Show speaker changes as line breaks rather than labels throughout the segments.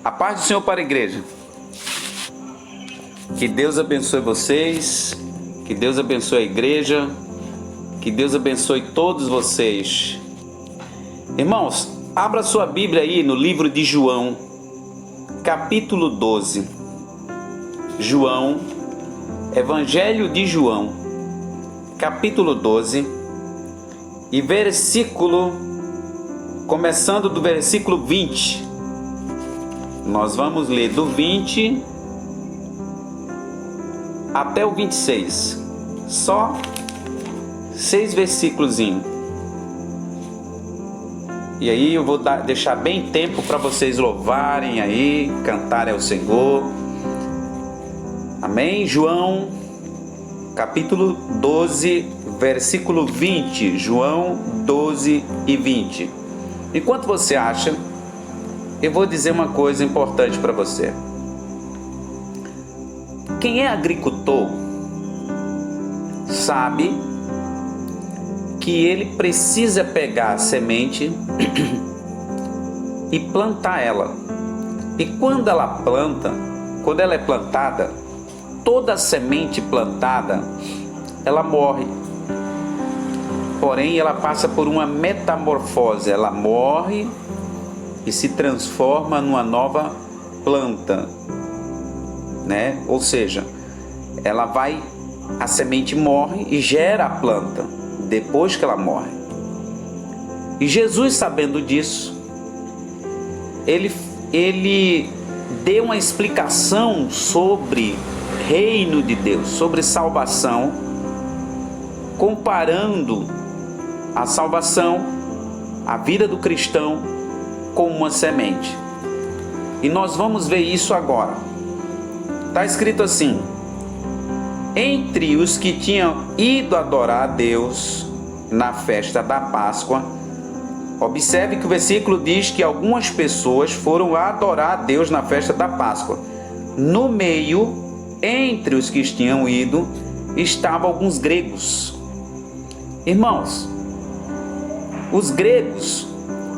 A paz do Senhor para a igreja. Que Deus abençoe vocês, que Deus abençoe a igreja, que Deus abençoe todos vocês. Irmãos, abra sua Bíblia aí no livro de João, capítulo 12. João, Evangelho de João, capítulo 12, e começando do versículo 20. Nós vamos ler do 20 até o 26. Só 6 versículos. E aí eu vou deixar bem tempo para vocês louvarem aí, cantarem ao Senhor. Amém? João, capítulo 12, versículo 20. João 12 e 20. Enquanto você acha, eu vou dizer uma coisa importante para você. Quem é agricultor sabe que ele precisa pegar a semente e plantar ela. E quando ela é plantada, toda semente plantada, ela morre. Porém, ela passa por uma metamorfose. Ela morre e se transforma numa nova planta, né? Ou seja, a semente morre e gera a planta depois que ela morre. E Jesus, sabendo disso, ele deu uma explicação sobre reino de Deus, sobre salvação, comparando a salvação, a vida do cristão, com uma semente. E nós vamos ver isso agora. Está escrito assim: entre os que tinham ido adorar a Deus na festa da Páscoa, observe que o versículo diz que algumas pessoas foram adorar a Deus na festa da Páscoa. No meio, entre os que tinham ido, estavam alguns gregos. Irmãos, os gregos,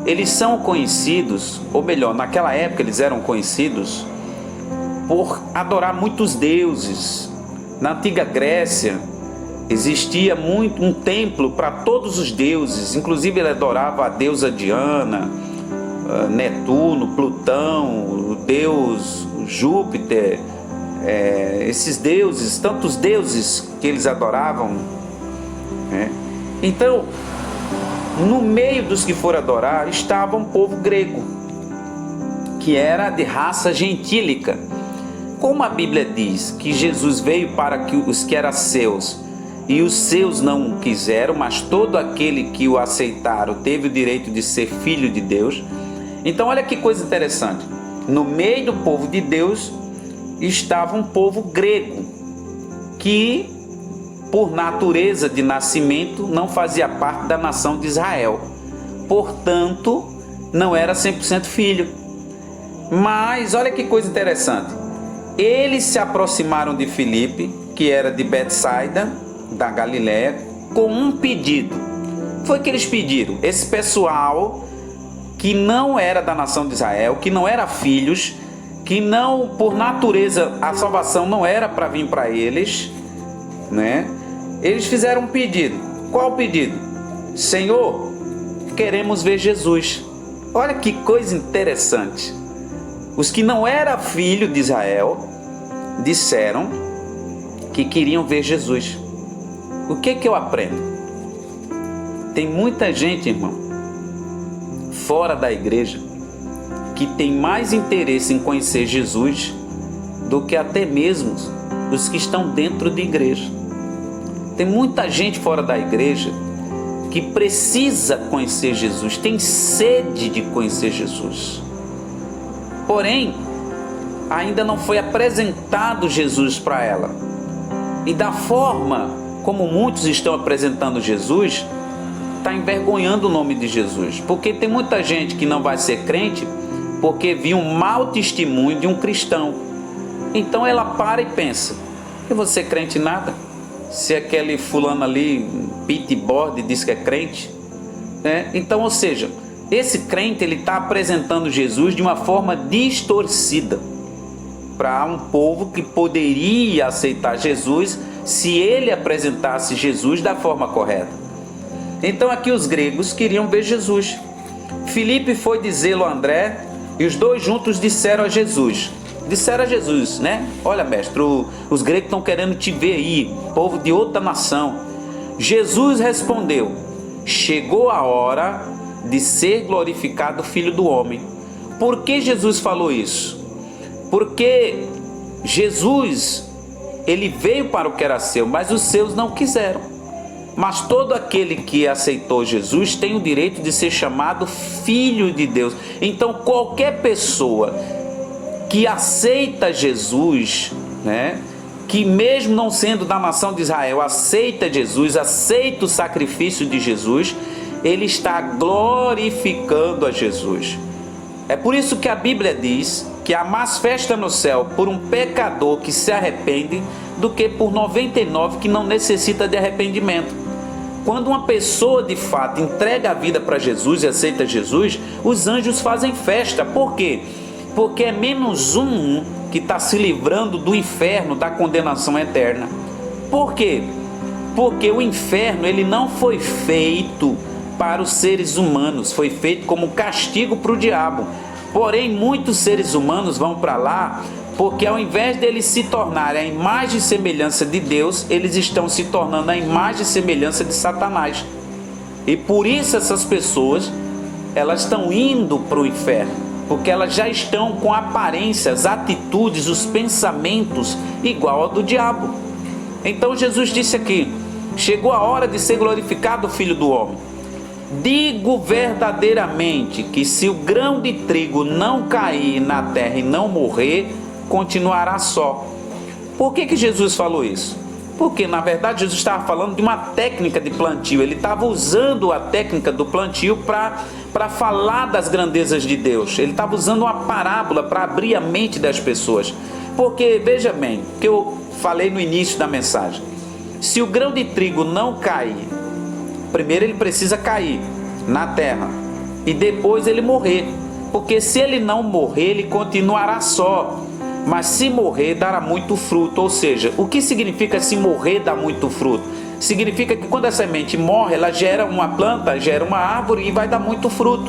eles são conhecidos, ou melhor, naquela época eles eram conhecidos por adorar muitos deuses. Na antiga Grécia existia um templo para todos os deuses, inclusive ele adorava a deusa Diana, Netuno, Plutão, o deus Júpiter, esses deuses, tantos deuses que eles adoravam, né? Então, no meio dos que foram adorar estava um povo grego, que era de raça gentílica. Como a Bíblia diz que Jesus veio para que os que eram seus, e os seus não o quiseram, mas todo aquele que o aceitaram teve o direito de ser filho de Deus. Então olha que coisa interessante. No meio do povo de Deus estava um povo grego, que por natureza de nascimento não fazia parte da nação de Israel. Portanto, não era 100% filho. Mas olha que coisa interessante. Eles se aproximaram de Filipe, que era de Betsaida, da Galiléia, com um pedido. Foi que eles pediram. Esse pessoal que não era da nação de Israel, que não era filhos, que não, por natureza, a salvação não era para vir para eles, né? Eles fizeram um pedido. Qual o pedido? Senhor, queremos ver Jesus. Olha que coisa interessante. Os que não eram filhos de Israel disseram que queriam ver Jesus. O que eu aprendo? Tem muita gente, irmão, fora da igreja, que tem mais interesse em conhecer Jesus do que até mesmo os que estão dentro da igreja. Tem muita gente fora da igreja que precisa conhecer Jesus, tem sede de conhecer Jesus. Porém, ainda não foi apresentado Jesus para ela. E da forma como muitos estão apresentando Jesus, está envergonhando o nome de Jesus. Porque tem muita gente que não vai ser crente porque viu um mau testemunho de um cristão. Então ela para e pensa: eu vou ser crente nada? Se aquele fulano ali, pitboard, diz que é crente, né? Então, ou seja, Esse crente ele está apresentando Jesus de uma forma distorcida para um povo que poderia aceitar Jesus se ele apresentasse Jesus da forma correta. Então aqui os gregos queriam ver Jesus. Filipe foi dizê-lo a André e os dois juntos disseram a Jesus, né? Olha, mestre, os gregos estão querendo te ver aí, povo de outra nação. Jesus respondeu: chegou a hora de ser glorificado o Filho do Homem. Por que Jesus falou isso? Porque Jesus, ele veio para o que era seu, mas os seus não quiseram. Mas todo aquele que aceitou Jesus tem o direito de ser chamado Filho de Deus. Então qualquer pessoa que aceita Jesus, né, que mesmo não sendo da nação de Israel, aceita Jesus, aceita o sacrifício de Jesus, ele está glorificando a Jesus. É por isso que a Bíblia diz que há mais festa no céu por um pecador que se arrepende do que por 99 que não necessita de arrependimento. Quando uma pessoa de fato entrega a vida para Jesus e aceita Jesus, os anjos fazem festa. Por quê? Porque é menos um que está se livrando do inferno, da condenação eterna. Por quê? Porque o inferno ele não foi feito para os seres humanos, foi feito como castigo para o diabo. Porém, muitos seres humanos vão para lá porque ao invés deles se tornarem a imagem e semelhança de Deus, eles estão se tornando a imagem e semelhança de Satanás. E por isso essas pessoas, elas estão indo para o inferno, porque elas já estão com aparências, atitudes, os pensamentos igual ao do diabo. Então Jesus disse aqui: chegou a hora de ser glorificado o Filho do Homem. Digo verdadeiramente que se o grão de trigo não cair na terra e não morrer, continuará só. Por que Jesus falou isso? Porque na verdade Jesus estava falando de uma técnica de plantio. Ele estava usando a técnica do plantio para falar das grandezas de Deus. Ele estava usando uma parábola para abrir a mente das pessoas. Porque veja bem, que eu falei no início da mensagem, se o grão de trigo não cair, primeiro ele precisa cair na terra e depois ele morrer. Porque se ele não morrer, ele continuará só. Mas se morrer, dará muito fruto. Ou seja, o que significa se morrer dá muito fruto? Significa que quando a semente morre, ela gera uma planta, gera uma árvore e vai dar muito fruto.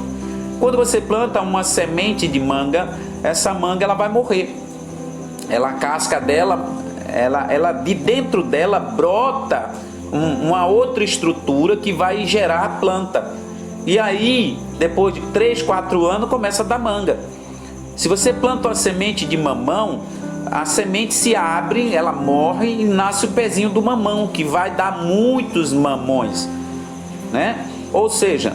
Quando você planta uma semente de manga, essa manga ela vai morrer. A casca dela, ela de dentro dela brota uma outra estrutura que vai gerar a planta. E aí, depois de 3, 4 anos, começa a dar manga. Se você planta uma semente de mamão, a semente se abre, ela morre e nasce o pezinho do mamão, que vai dar muitos mamões, né? Ou seja,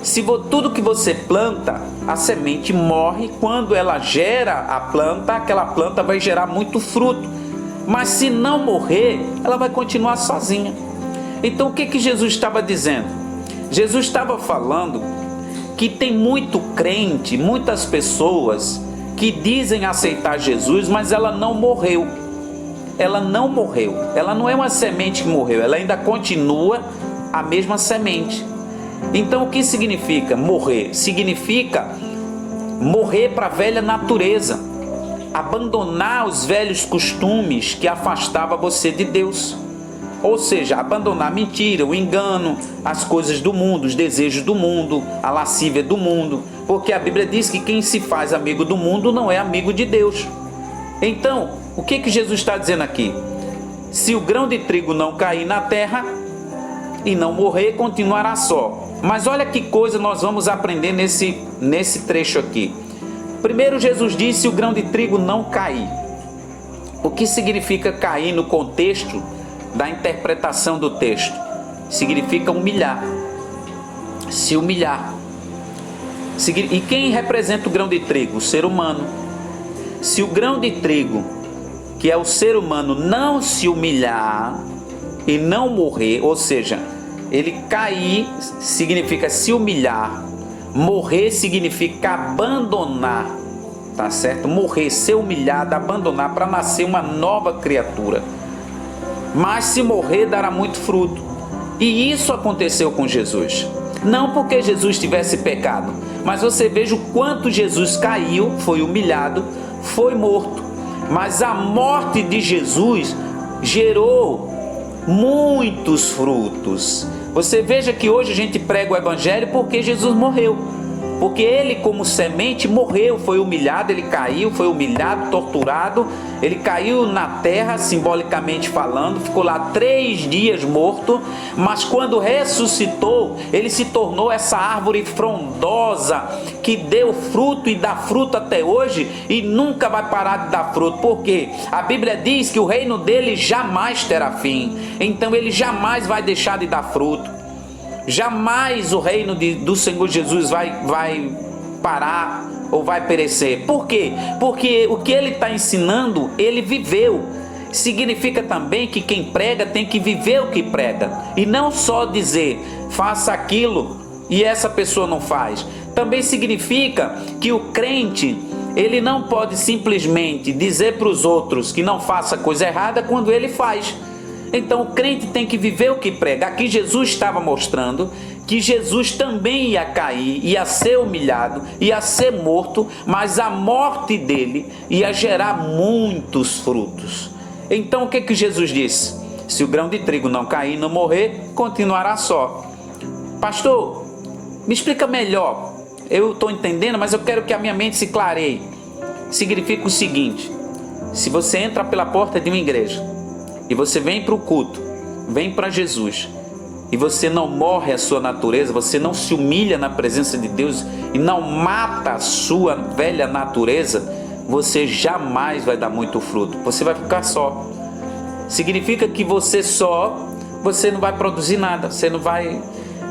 se tudo que você planta, a semente morre, quando ela gera a planta, aquela planta vai gerar muito fruto. Mas se não morrer, ela vai continuar sozinha. Então o que Jesus estava dizendo? Jesus estava falando que tem muito crente, muitas pessoas que dizem aceitar Jesus, mas ela não morreu. Ela não morreu. Ela não é uma semente que morreu, ela ainda continua a mesma semente. Então o que significa morrer? Significa morrer para a velha natureza, abandonar os velhos costumes que afastavam você de Deus. Ou seja, abandonar a mentira, o engano, as coisas do mundo, os desejos do mundo, a lascívia do mundo. Porque a Bíblia diz que quem se faz amigo do mundo não é amigo de Deus. Então, o que Jesus está dizendo aqui? Se o grão de trigo não cair na terra e não morrer, continuará só. Mas olha que coisa nós vamos aprender nesse trecho aqui. Primeiro Jesus disse se o grão de trigo não cair. O que significa cair no contexto da interpretação do texto? Significa humilhar. Se humilhar. E quem representa o grão de trigo? O ser humano. Se o grão de trigo, que é o ser humano, não se humilhar e não morrer, ou seja, ele cair significa se humilhar, morrer significa abandonar, tá certo? Morrer, ser humilhado, abandonar para nascer uma nova criatura. Mas se morrer, dará muito fruto. E isso aconteceu com Jesus. Não porque Jesus tivesse pecado, mas você veja o quanto Jesus caiu, foi humilhado, foi morto. Mas a morte de Jesus gerou muitos frutos. Você veja que hoje a gente prega o evangelho porque Jesus morreu. Porque ele, como semente, morreu, foi humilhado, ele caiu, foi humilhado, torturado, ele caiu na terra, simbolicamente falando, ficou lá 3 dias morto, mas quando ressuscitou, ele se tornou essa árvore frondosa, que deu fruto e dá fruto até hoje, e nunca vai parar de dar fruto, porque a Bíblia diz que o reino dele jamais terá fim, então ele jamais vai deixar de dar fruto. Jamais o reino do Senhor Jesus vai parar ou vai perecer. Por quê? Porque o que ele está ensinando, ele viveu. Significa também que quem prega tem que viver o que prega. E não só dizer, faça aquilo e essa pessoa não faz. Também significa que o crente, ele não pode simplesmente dizer para os outros que não faça coisa errada quando ele faz. Então o crente tem que viver o que prega. Aqui Jesus estava mostrando que Jesus também ia cair, ia ser humilhado, ia ser morto, mas a morte dele ia gerar muitos frutos. Então o que Jesus disse? Se o grão de trigo não cair e não morrer, continuará só. Pastor, me explica melhor. Eu estou entendendo, mas eu quero que a minha mente se clareie. Significa o seguinte: se você entra pela porta de uma igreja e você vem para o culto, vem para Jesus, e você não morre a sua natureza, você não se humilha na presença de Deus e não mata a sua velha natureza, você jamais vai dar muito fruto, você vai ficar só. Significa que você não vai produzir nada, você não vai.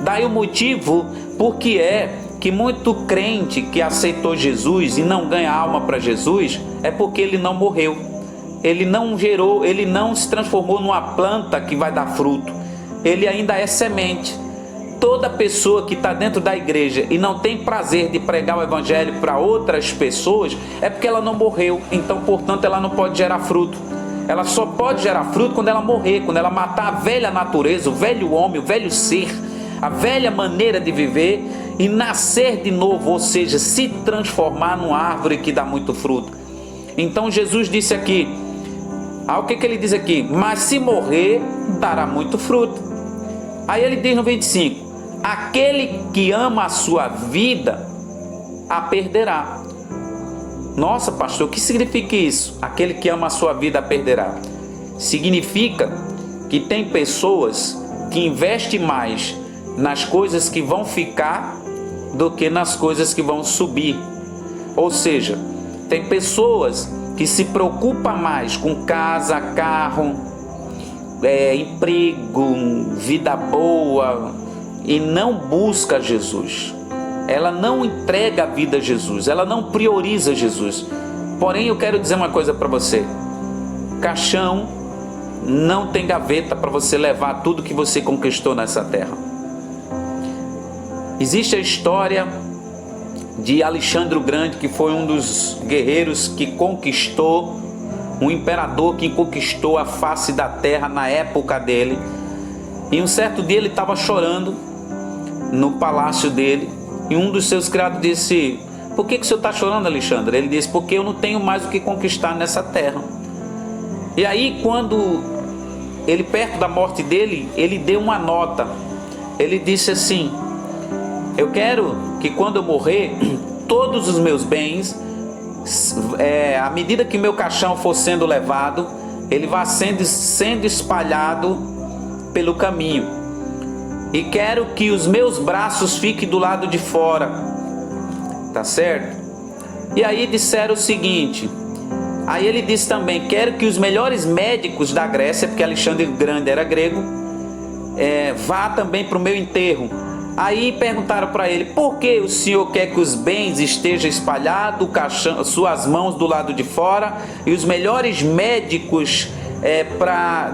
Daí o motivo porque é que muito crente que aceitou Jesus e não ganha alma para Jesus é porque ele não morreu. Ele não gerou, ele não se transformou numa planta que vai dar fruto. Ele ainda é semente. Toda pessoa que está dentro da igreja e não tem prazer de pregar o evangelho para outras pessoas é porque ela não morreu. Então, portanto, ela não pode gerar fruto. Ela só pode gerar fruto quando ela morrer, quando ela matar a velha natureza, o velho homem, o velho ser, a velha maneira de viver e nascer de novo, ou seja, se transformar numa árvore que dá muito fruto. Então Jesus disse aqui, o que ele diz aqui? Mas se morrer, dará muito fruto. Aí ele diz no 25, aquele que ama a sua vida, a perderá. Nossa, pastor, o que significa isso? Aquele que ama a sua vida, a perderá. Significa que tem pessoas que investem mais nas coisas que vão ficar do que nas coisas que vão subir. Ou seja, tem pessoas que se preocupam mais com casa, carro, emprego, vida boa e não busca Jesus. Ela não entrega a vida a Jesus, ela não prioriza Jesus. Porém, eu quero dizer uma coisa para você: caixão não tem gaveta para você levar tudo que você conquistou nessa terra. Existe a história de Alexandre o Grande, que foi um dos guerreiros que conquistou, um imperador que conquistou a face da terra na época dele. E um certo dia ele estava chorando no palácio dele, e um dos seus criados disse: por que o senhor está chorando, Alexandre? Ele disse: porque eu não tenho mais o que conquistar nessa terra. E aí, quando ele, perto da morte dele, ele deu uma nota. Ele disse assim: eu quero que quando eu morrer, todos os meus bens, à medida que meu caixão for sendo levado, ele vá sendo espalhado pelo caminho. E quero que os meus braços fiquem do lado de fora. Tá certo? E aí disseram o seguinte. Aí ele disse também: quero que os melhores médicos da Grécia, porque Alexandre o Grande era grego, vá também para o meu enterro. Aí perguntaram para ele: por que o senhor quer que os bens estejam espalhados, suas mãos do lado de fora, e os melhores médicos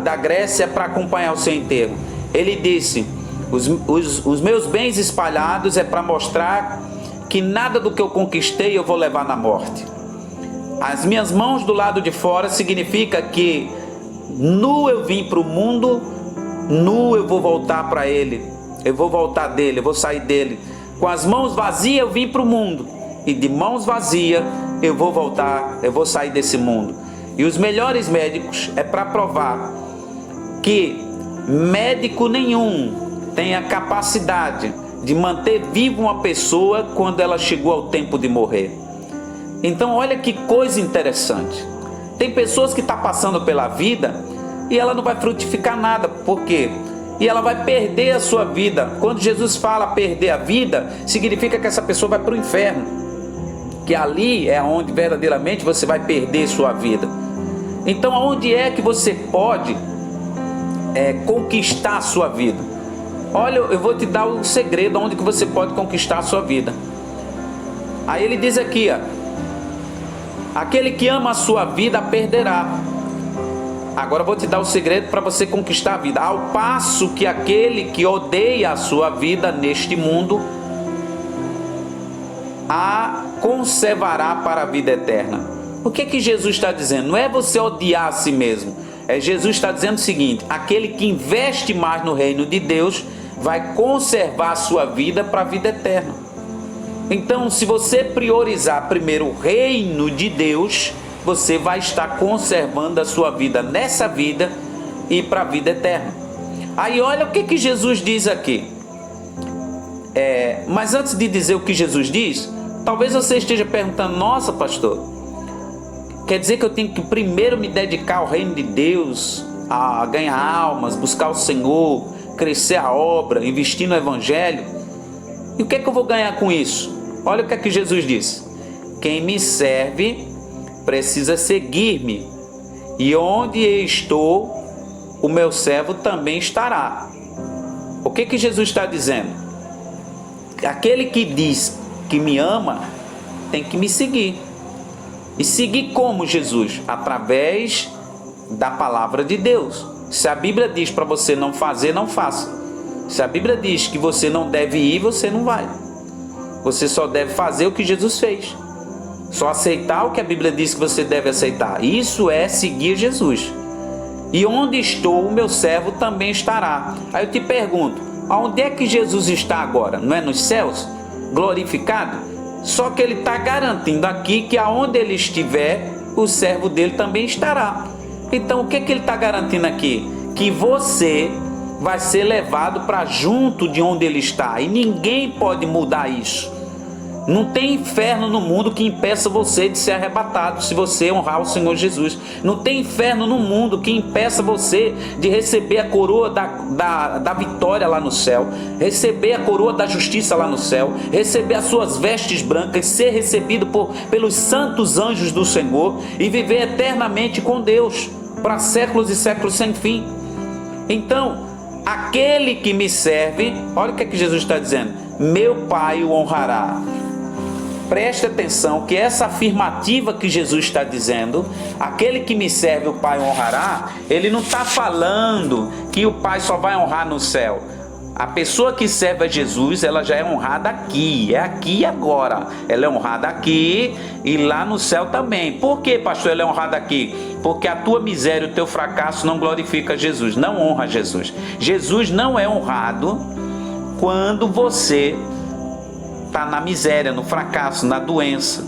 da Grécia para acompanhar o seu enterro? Ele disse: os meus bens espalhados é para mostrar que nada do que eu conquistei eu vou levar na morte. As minhas mãos do lado de fora significa que nu eu vim para o mundo, nu eu vou voltar para ele. eu vou voltar dele, eu vou sair dele. Com as mãos vazias eu vim para o mundo, e de mãos vazias eu vou voltar, eu vou sair desse mundo. E os melhores médicos é para provar que médico nenhum tem a capacidade de manter viva uma pessoa quando ela chegou ao tempo de morrer. Então olha que coisa interessante. Tem pessoas que estão passando pela vida e ela não vai frutificar nada. Por quê? E ela vai perder a sua vida. Quando Jesus fala perder a vida, significa que essa pessoa vai para o inferno. Que ali é onde verdadeiramente você vai perder sua vida. Então aonde é que você pode conquistar a sua vida? Olha, eu vou te dar o segredo onde que você pode conquistar a sua vida. Aí ele diz aqui, aquele que ama a sua vida a perderá. Agora eu vou te dar o segredo para você conquistar a vida. Ao passo que aquele que odeia a sua vida neste mundo a conservará para a vida eterna. O que que Jesus está dizendo? Não é você odiar a si mesmo. Jesus está dizendo o seguinte: aquele que investe mais no reino de Deus vai conservar a sua vida para a vida eterna. Então, se você priorizar primeiro o reino de Deus, você vai estar conservando a sua vida nessa vida e para a vida eterna. Aí olha o que que Jesus diz aqui. Mas antes de dizer o que Jesus diz, talvez você esteja perguntando: nossa, pastor, quer dizer que eu tenho que primeiro me dedicar ao reino de Deus, a ganhar almas, buscar o Senhor, crescer a obra, investir no Evangelho? E o que é que eu vou ganhar com isso? Olha o que é que Jesus diz: quem me serve precisa seguir-me, e onde eu estou, o meu servo também estará. O que que Jesus está dizendo? Aquele que diz que me ama tem que me seguir. E seguir como, Jesus? Através da palavra de Deus. Se a Bíblia diz para você não fazer, não faça. Se a Bíblia diz que você não deve ir, você não vai. Você só deve fazer o que Jesus fez. Só aceitar o que a Bíblia diz que você deve aceitar. Isso é seguir Jesus. E onde estou, o meu servo também estará. Aí eu te pergunto: aonde é que Jesus está agora? Não é nos céus? Glorificado? Só que ele está garantindo aqui que aonde ele estiver, o servo dele também estará. Então o que que ele está garantindo aqui? Que você vai ser levado para junto de onde ele está. E ninguém pode mudar isso. Não tem inferno no mundo que impeça você de ser arrebatado se você honrar o Senhor Jesus. Não tem inferno no mundo que impeça você de receber a coroa da vitória lá no céu, receber a coroa da justiça lá no céu, receber as suas vestes brancas, ser recebido pelos santos anjos do Senhor e viver eternamente com Deus para séculos e séculos sem fim. Então, aquele que me serve, olha o que é que Jesus está dizendo: meu Pai o honrará. Preste atenção que essa afirmativa que Jesus está dizendo, aquele que me serve o Pai honrará, ele não está falando que o Pai só vai honrar no céu. A pessoa que serve a Jesus, ela já é honrada aqui, é aqui e agora. Ela é honrada aqui e lá no céu também. Por que, pastor, ela é honrada aqui? Porque a tua miséria, o teu fracasso não glorifica Jesus, não honra Jesus. Jesus não é honrado quando você está na miséria, no fracasso, na doença,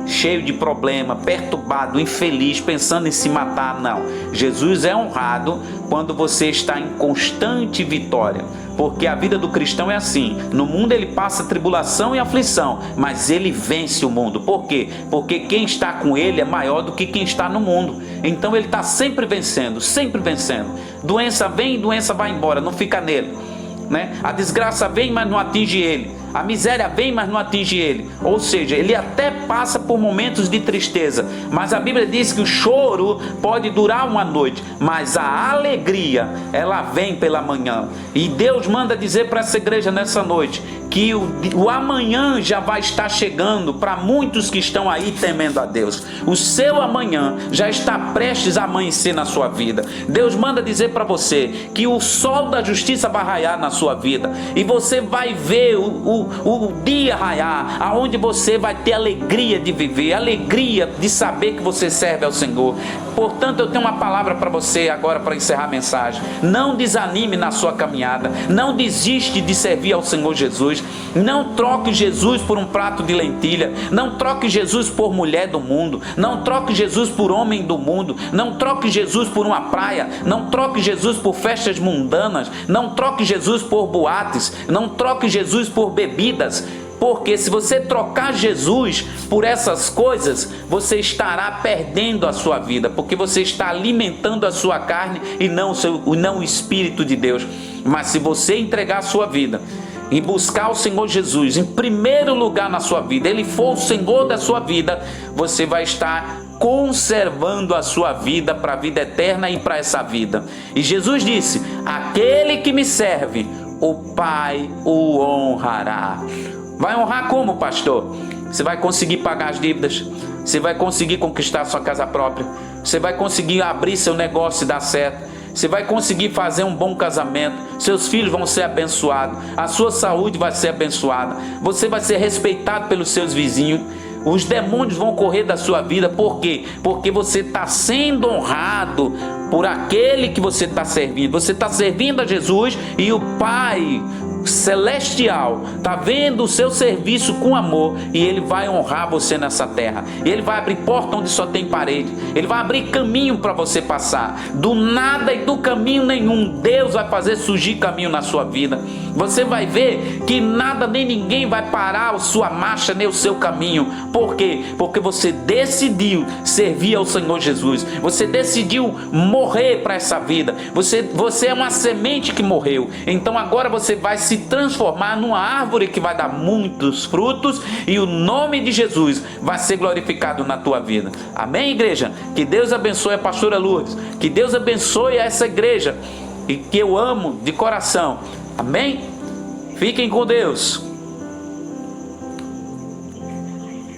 cheio de problema, perturbado, infeliz, pensando em se matar. Não. Jesus é honrado quando você está em constante vitória. Porque a vida do cristão é assim: no mundo ele passa tribulação e aflição, mas ele vence o mundo. Por quê? Porque quem está com ele é maior do que quem está no mundo. Então ele está sempre vencendo, sempre vencendo. Doença vem e doença vai embora, não fica nele, né? A desgraça vem, mas não atinge ele. A miséria vem, mas não atinge ele. Ou seja, ele até passa por momentos de tristeza, mas a Bíblia diz que o choro pode durar uma noite, mas a alegria, ela vem pela manhã. E Deus manda dizer para essa igreja nessa noite que o amanhã já vai estar chegando para muitos que estão aí temendo a Deus. O seu amanhã já está prestes a amanhecer na sua vida. Deus manda dizer para você que o sol da justiça vai raiar na sua vida e você vai ver o o dia raiar, aonde você vai ter alegria de viver, alegria de saber que você serve ao Senhor. Portanto, eu tenho uma palavra para você agora para encerrar a mensagem. Não desanime na sua caminhada, não desiste de servir ao Senhor Jesus, não troque Jesus por um prato de lentilha, não troque Jesus por mulher do mundo, não troque Jesus por homem do mundo, não troque Jesus por uma praia, não troque Jesus por festas mundanas, não troque Jesus por boates, não troque Jesus por bebidas. Porque se você trocar Jesus por essas coisas, você estará perdendo a sua vida, porque você está alimentando a sua carne e não o Espírito de Deus. Mas se você entregar a sua vida e buscar o Senhor Jesus em primeiro lugar na sua vida, Ele for o Senhor da sua vida, você vai estar conservando a sua vida para a vida eterna e para essa vida. E Jesus disse: aquele que me serve, o Pai o honrará. Vai honrar como, pastor? Você vai conseguir pagar as dívidas, você vai conseguir conquistar sua casa própria, você vai conseguir abrir seu negócio e dar certo, você vai conseguir fazer um bom casamento, seus filhos vão ser abençoados, a sua saúde vai ser abençoada, você vai ser respeitado pelos seus vizinhos, os demônios vão correr da sua vida. Por quê? Porque você está sendo honrado por aquele que você está servindo. Você está servindo a Jesus e o Pai celestial está vendo o seu serviço com amor e Ele vai honrar você nessa terra. Ele vai abrir porta onde só tem parede, Ele vai abrir caminho para você passar. Do nada e do caminho nenhum, Deus vai fazer surgir caminho na sua vida. Você vai ver que nada nem ninguém vai parar a sua marcha nem o seu caminho. Por quê? Porque você decidiu servir ao Senhor Jesus, você decidiu morrer para essa vida, você é uma semente que morreu. Então agora você vai se transformar numa árvore que vai dar muitos frutos e o nome de Jesus vai ser glorificado na tua vida. Amém, igreja? Que Deus abençoe a pastora Lourdes, que Deus abençoe essa igreja e que eu amo de coração. Amém? Fiquem com Deus.